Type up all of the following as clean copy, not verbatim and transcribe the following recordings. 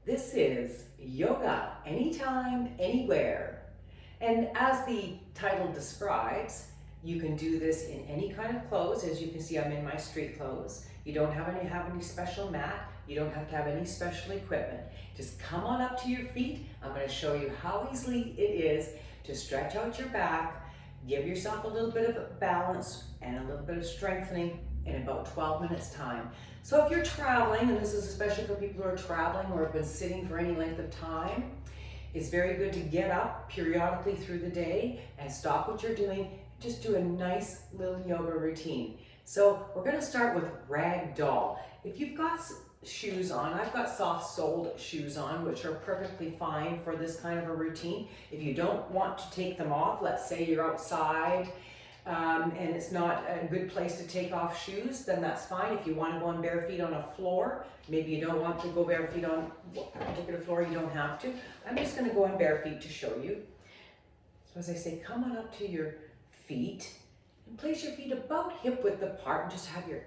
This is yoga anytime, anywhere. And as the title describes, you can do this in any kind of clothes. As you can see, I'm in my street clothes. You don't have any special mat. You don't have to have any special equipment. Just come on up to your feet. I'm going to show you how easily it is to stretch out your back, give yourself a little bit of balance and a little bit of strengthening in about 12 minutes time. So if you're traveling, and this is especially for people who are traveling or have been sitting for any length of time, it's very good to get up periodically through the day and stop what you're doing. Just do a nice little yoga routine. So we're going to start with ragdoll. If you've got shoes on, I've got soft-soled shoes on, which are perfectly fine for this kind of a routine. If you don't want to take them off, let's say you're outside and it's not a good place to take off shoes, then that's fine. If you want to go on bare feet on a floor, maybe you don't want to go bare feet on a particular floor, you don't have to. I'm just going to go on bare feet to show you. So as I say, come on up to your feet and place your feet about hip width apart and just have your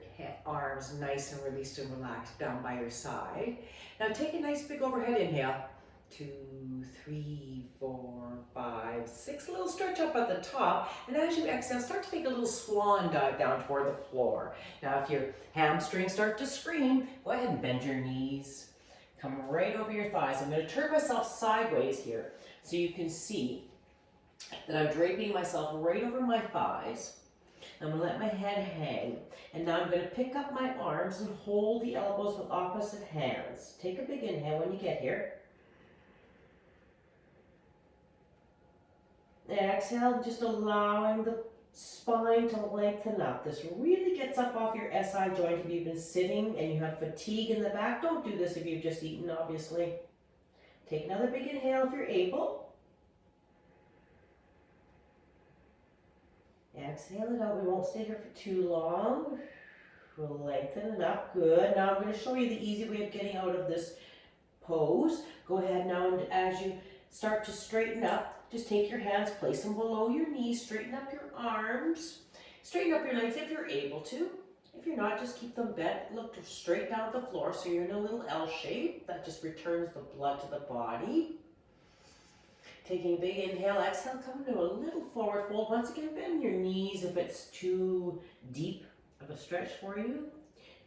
arms nice and released and relaxed down by your side. Now take a nice big overhead inhale. 2, 3, 4, 5, 6. A little stretch up at the top, and as you exhale, start to take a little swan dive down toward the floor. Now if your hamstrings start to scream, go ahead and bend your knees. Come right over your thighs. I'm going to turn myself sideways here so you can see that I'm draping myself right over my thighs. I'm going to let my head hang, and now I'm going to pick up my arms and hold the elbows with opposite hands. Take a big inhale when you get here. Exhale, just allowing the spine to lengthen up. This really gets up off your SI joint if you've been sitting and you have fatigue in the back. Don't do this if you've just eaten, obviously. Take another big inhale if you're able. Exhale it out. We won't stay here for too long. We'll lengthen it up. Good. Now I'm going to show you the easy way of getting out of this pose. Go ahead now, and as you start to straighten up, just take your hands, place them below your knees, straighten up your arms, straighten up your legs if you're able to. If you're not, just keep them bent, look straight down at the floor so you're in a little L shape. That just returns the blood to the body. Taking a big inhale, exhale, come into a little forward fold. Once again, bend your knees if it's too deep of a stretch for you.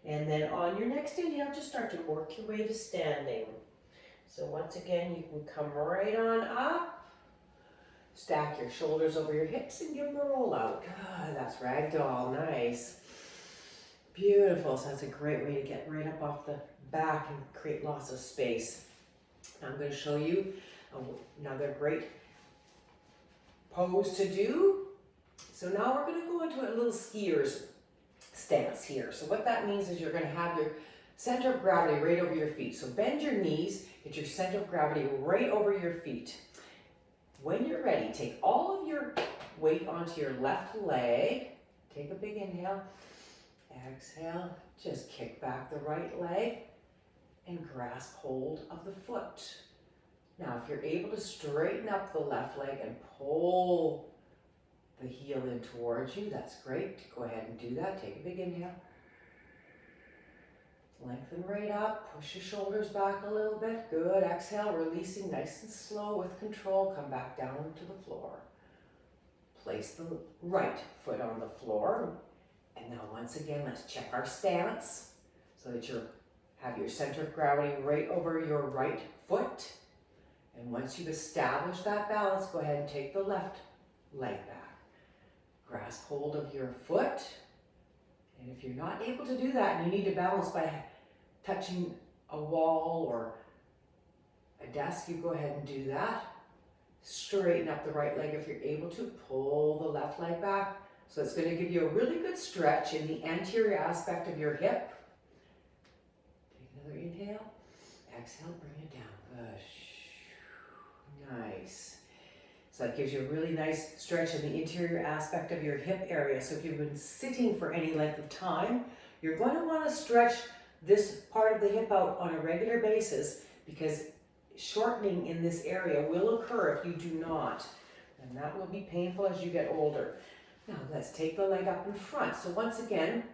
And then on your next inhale, just start to work your way to standing. So once again, you can come right on up. Stack your shoulders over your hips and give them a roll out. God, that's ragdoll, nice. Beautiful, so that's a great way to get right up off the back and create lots of space. I'm going to show you another great pose to do. So now we're going to go into a little skier's stance here. So what that means is you're going to have your center of gravity right over your feet. So bend your knees, get your center of gravity right over your feet. When you're ready, take all of your weight onto your left leg. Take a big inhale. Exhale. Just kick back the right leg and grasp hold of the foot. Now, if you're able to straighten up the left leg and pull the heel in towards you, that's great. Go ahead and do that. Take a big inhale. Lengthen right up, push your shoulders back a little bit. Good, exhale, releasing nice and slow with control. Come back down to the floor. Place the right foot on the floor. And now once again, let's check our stance so that you have your center of gravity right over your right foot. And once you've established that balance, go ahead and take the left leg back. Grasp hold of your foot. And if you're not able to do that and you need to balance by touching a wall or a desk, you go ahead and do that. Straighten up the right leg if you're able to. Pull the left leg back. So it's going to give you a really good stretch in the anterior aspect of your hip. Take another inhale. Exhale, bring it down. Good. Nice. So that gives you a really nice stretch in the interior aspect of your hip area. So if you've been sitting for any length of time, you're going to want to stretch this part of the hip out on a regular basis because shortening in this area will occur if you do not. And that will be painful as you get older. Now let's take the leg up in front. So once again,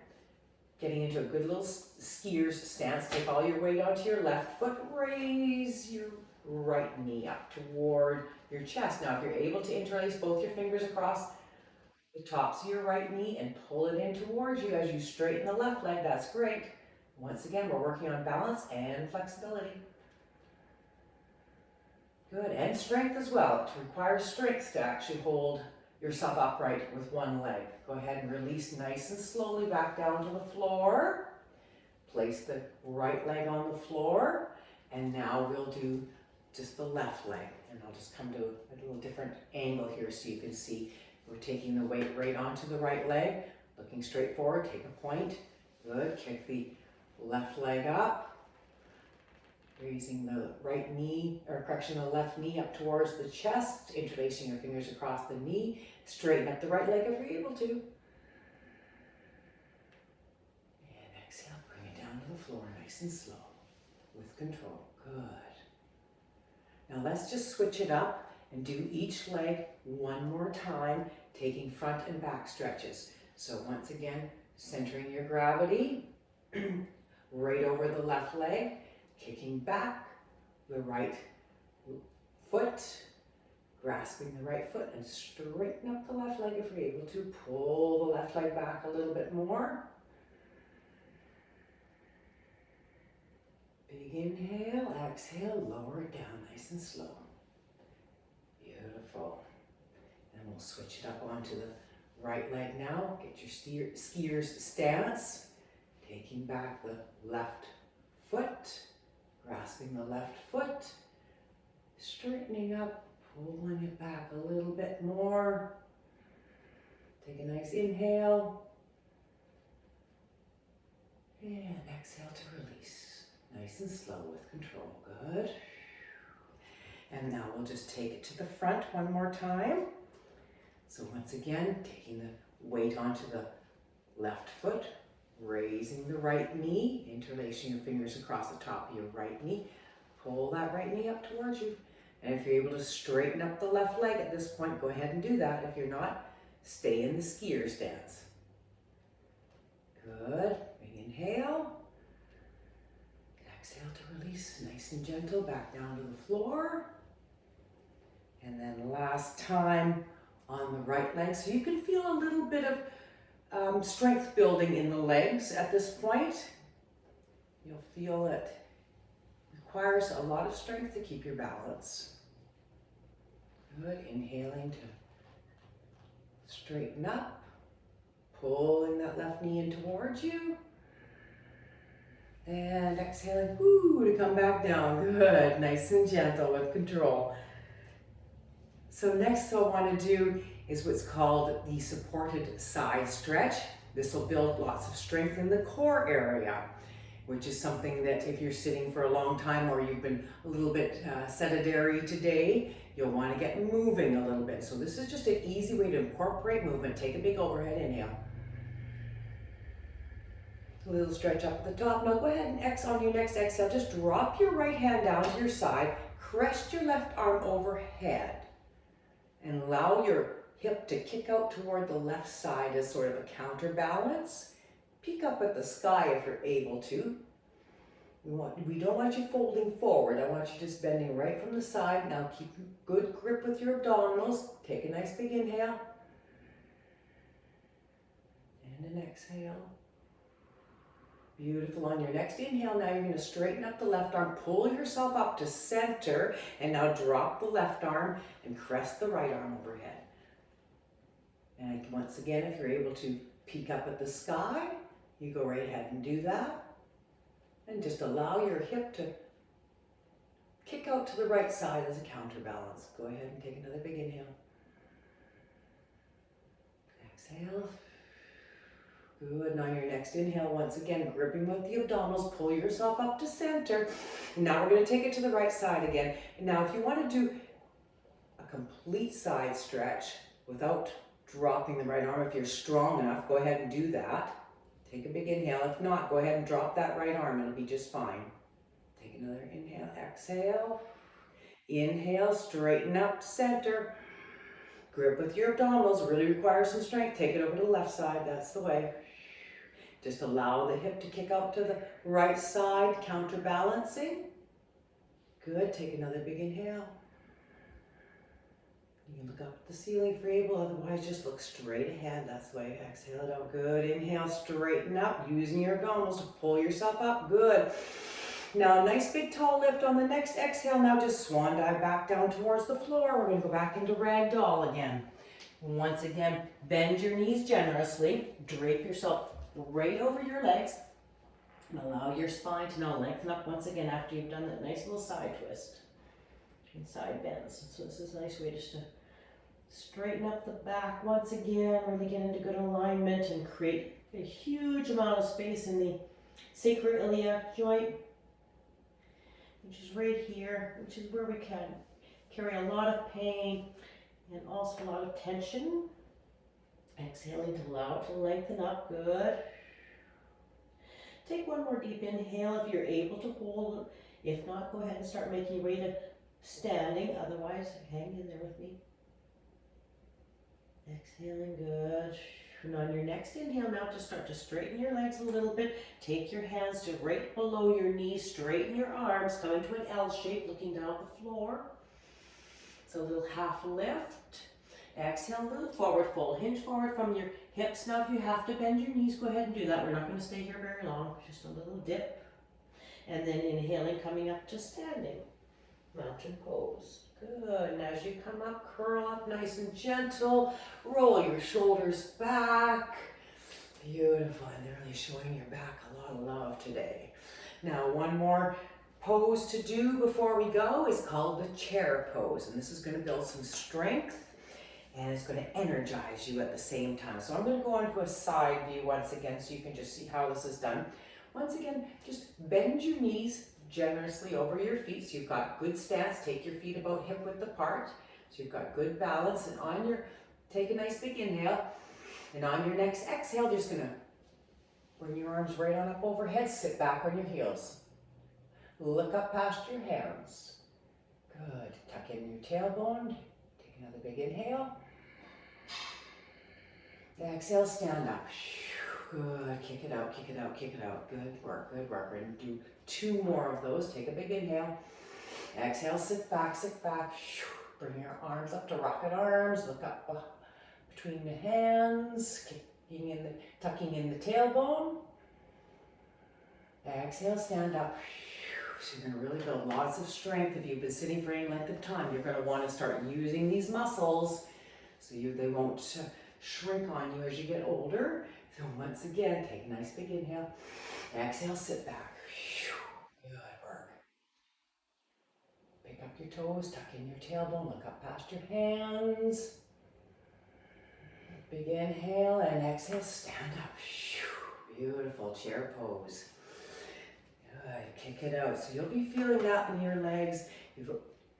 Getting into a good little skier's stance. Take all your weight onto your left foot. Raise your right knee up toward your chest. Now, if you're able to interlace both your fingers across the tops of your right knee and pull it in towards you as you straighten the left leg, that's great. Once again, we're working on balance and flexibility. Good, and strength as well. It requires strength to actually hold yourself upright with one leg. Go ahead and release nice and slowly back down to the floor. Place the right leg on the floor, and now we'll do just the left leg. And I'll just come to a little different angle here so you can see. We're taking the weight right onto the right leg, looking straight forward, take a point. Good, kick the left leg up. Raising the right knee, or correction, the left knee up towards the chest, interlacing your fingers across the knee. Straighten up the right leg if you're able to. And exhale, bring it down to the floor, nice and slow, with control. Good. Now let's just switch it up and do each leg one more time, taking front and back stretches. So once again, centering your gravity, right over the left leg, kicking back the right foot, grasping the right foot, and straighten up the left leg if you're able to. Pull the left leg back a little bit more. Big inhale, exhale, lower it down nice and slow. Beautiful. And we'll switch it up onto the right leg now. Get your skier's stance, taking back the left foot, grasping the left foot, straightening up, pulling it back a little bit more. Take a nice inhale. And exhale to release. Nice and slow with control. Good. And now we'll just take it to the front one more time. So once again, taking the weight onto the left foot, raising the right knee, interlacing your fingers across the top of your right knee. Pull that right knee up towards you. And if you're able to straighten up the left leg at this point, go ahead and do that. If you're not, stay in the skier stance. Good. Big inhale. Exhale to release, nice and gentle, back down to the floor. And then last time on the right leg. So you can feel a little bit of strength building in the legs at this point. You'll feel it requires a lot of strength to keep your balance. Good, inhaling to straighten up, pulling that left knee in towards you. And exhaling, to come back down. Good, nice and gentle with control. So next I want to do is what's called the supported side stretch. This will build lots of strength in the core area, which is something that if you're sitting for a long time or you've been a little bit sedentary today, you'll want to get moving a little bit. So this is just an easy way to incorporate movement. Take a big overhead inhale. A little stretch up at the top. Now go ahead and exhale on your next exhale. Just drop your right hand down to your side. Crest your left arm overhead. And allow your hip to kick out toward the left side as sort of a counterbalance. Peek up at the sky if you're able to. We don't want you folding forward. I want you just bending right from the side. Now keep good grip with your abdominals. Take a nice big inhale. And an exhale. Beautiful. On your next inhale, now you're going to straighten up the left arm, pull yourself up to center, and now drop the left arm and crest the right arm overhead. And once again, if you're able to peek up at the sky, you go right ahead and do that. And just allow your hip to kick out to the right side as a counterbalance. Go ahead and take another big inhale. Exhale. Good, and on your next inhale, once again, gripping with the abdominals, pull yourself up to center. Now we're going to take it to the right side again. And now if you want to do a complete side stretch without dropping the right arm, if you're strong enough, go ahead and do that. Take a big inhale. If not, go ahead and drop that right arm. It'll be just fine. Take another inhale, exhale. Inhale, straighten up, center. Grip with your abdominals, really requires some strength. Take it over to the left side, that's the way. Just allow the hip to kick out to the right side, counterbalancing. Good, take another big inhale. You can look up at the ceiling if you're able, otherwise just look straight ahead. That's the way. Exhale it out. Good. Inhale, straighten up, using your gums to pull yourself up. Good. Now, nice big tall lift on the next exhale. Now just swan dive back down towards the floor. We're going to go back into ragdoll again. Once again, bend your knees generously. Drape yourself right over your legs. And allow your spine to now lengthen up once again after you've done that nice little side twist. And side bends. So this is a nice way just to straighten up the back once again, really get into good alignment and create a huge amount of space in the sacroiliac joint, which is right here, which is where we can carry a lot of pain and also a lot of tension. Exhaling to allow it to lengthen up. Good. Take one more deep inhale if you're able to hold. If not, go ahead and start making your way to standing. Otherwise, hang in there with me. Exhaling, good. And on your next inhale, now just start to straighten your legs a little bit. Take your hands to right below your knees. Straighten your arms. Come into an L shape, looking down at the floor. So a little half lift. Exhale, a little forward fold. Hinge forward from your hips. Now, if you have to bend your knees, go ahead and do that. We're not going to stay here very long. Just a little dip. And then inhaling, coming up to standing. Mountain pose. Good. And as you come up, curl up nice and gentle. Roll your shoulders back. Beautiful. And they're really showing your back a lot of love today. Now, one more pose to do before we go is called the chair pose. And this is going to build some strength and it's going to energize you at the same time. So I'm going to go onto a side view once again so you can just see how this is done. Once again, just bend your knees generously over your feet so you've got good stance. Take your feet about hip width apart so you've got good balance. And on your, take a nice big inhale, and on your next exhale, just gonna bring your arms right on up overhead. Sit back on your heels. Look up past your hands. Good. Tuck in your tailbone. Take another big inhale. Exhale, stand up. Good. Kick it out, kick it out, kick it out. Good work, good work. We're gonna do 2 more of those. Take a big inhale. Exhale, sit back, sit back. Bring your arms up to rocket arms. Look up between the hands. Tucking in the tailbone. Exhale, stand up. So you're going to really build lots of strength. If you've been sitting for any length of time, you're going to want to start using these muscles so they won't shrink on you as you get older. So once again, take a nice big inhale. Exhale, sit back. Good work. Pick up your toes, tuck in your tailbone, look up past your hands. Big inhale and exhale, stand up. Beautiful chair pose. Good, kick it out. So you'll be feeling that in your legs. You've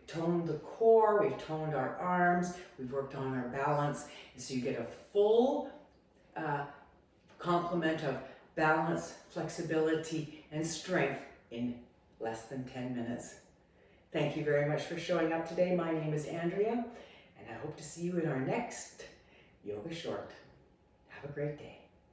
toned the core, we've toned our arms, we've worked on our balance. And so you get a full complement of balance, flexibility, and strength in less than 10 minutes. Thank you very much for showing up today. My name is Andrea, and I hope to see you in our next Yoga Short. Have a great day.